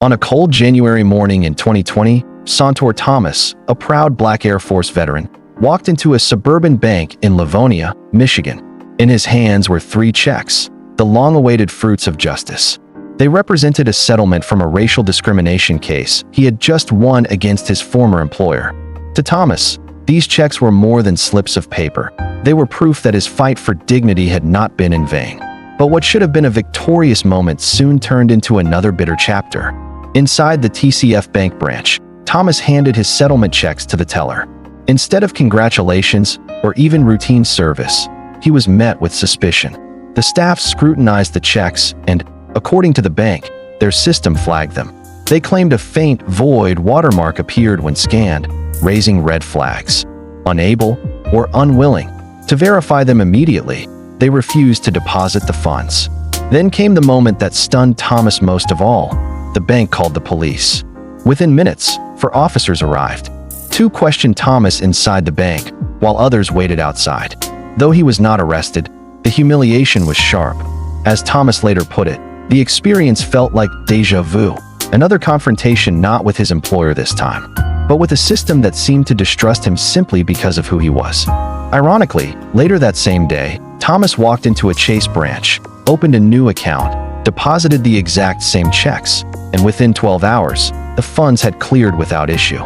On a cold January morning in 2020, Sauntore Thomas, a proud Black Air Force veteran, walked into a suburban bank in Livonia, Michigan. In his hands were 3 checks, the long-awaited fruits of justice. They represented a settlement from a racial discrimination case he had just won against his former employer. To Thomas, these checks were more than slips of paper. They were proof that his fight for dignity had not been in vain. But what should have been a victorious moment soon turned into another bitter chapter. Inside the TCF Bank branch, Thomas handed his settlement checks to the teller. Instead of congratulations or even routine service, he was met with suspicion. The staff scrutinized the checks and, according to the bank, their system flagged them. They claimed a faint, void watermark appeared when scanned, raising red flags. Unable, or unwilling, to verify them immediately, they refused to deposit the funds. Then came the moment that stunned Thomas most of all. The bank called the police. Within minutes, 4 officers arrived. 2 questioned Thomas inside the bank, while others waited outside. Though he was not arrested, the humiliation was sharp. As Thomas later put it, the experience felt like déjà vu, another confrontation not with his employer this time, but with a system that seemed to distrust him simply because of who he was. Ironically, later that same day, Thomas walked into a Chase branch, opened a new account, deposited the exact same checks, and within 12 hours, the funds had cleared without issue.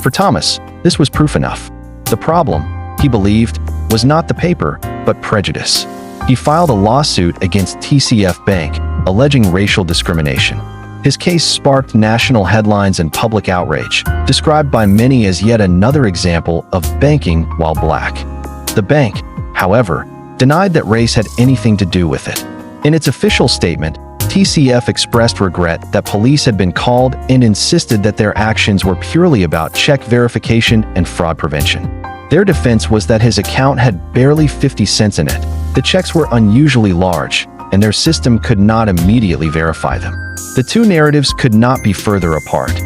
For Thomas, this was proof enough. The problem, he believed, was not the paper, but prejudice. He filed a lawsuit against TCF Bank, alleging racial discrimination. His case sparked national headlines and public outrage, described by many as yet another example of banking while black. The bank, however, denied that race had anything to do with it. In its official statement, TCF expressed regret that police had been called and insisted that their actions were purely about check verification and fraud prevention. Their defense was that his account had barely 50 cents in it. The checks were unusually large, and their system could not immediately verify them. The 2 narratives could not be further apart.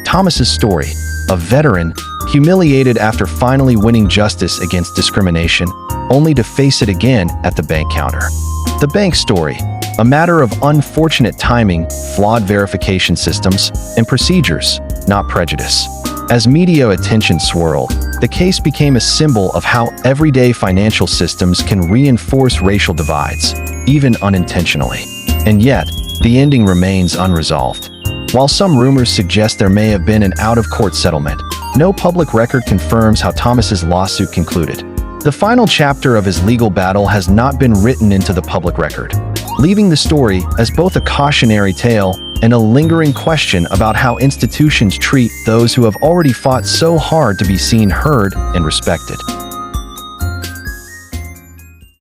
Thomas's story, a veteran, humiliated after finally winning justice against discrimination, only to face it again at the bank counter. The bank story, a matter of unfortunate timing, flawed verification systems, and procedures, not prejudice. As media attention swirled, the case became a symbol of how everyday financial systems can reinforce racial divides, even unintentionally. And yet, the ending remains unresolved. While some rumors suggest there may have been an out-of-court settlement, no public record confirms how Thomas's lawsuit concluded. The final chapter of his legal battle has not been written into the public record, leaving the story as both a cautionary tale and a lingering question about how institutions treat those who have already fought so hard to be seen, heard, and respected.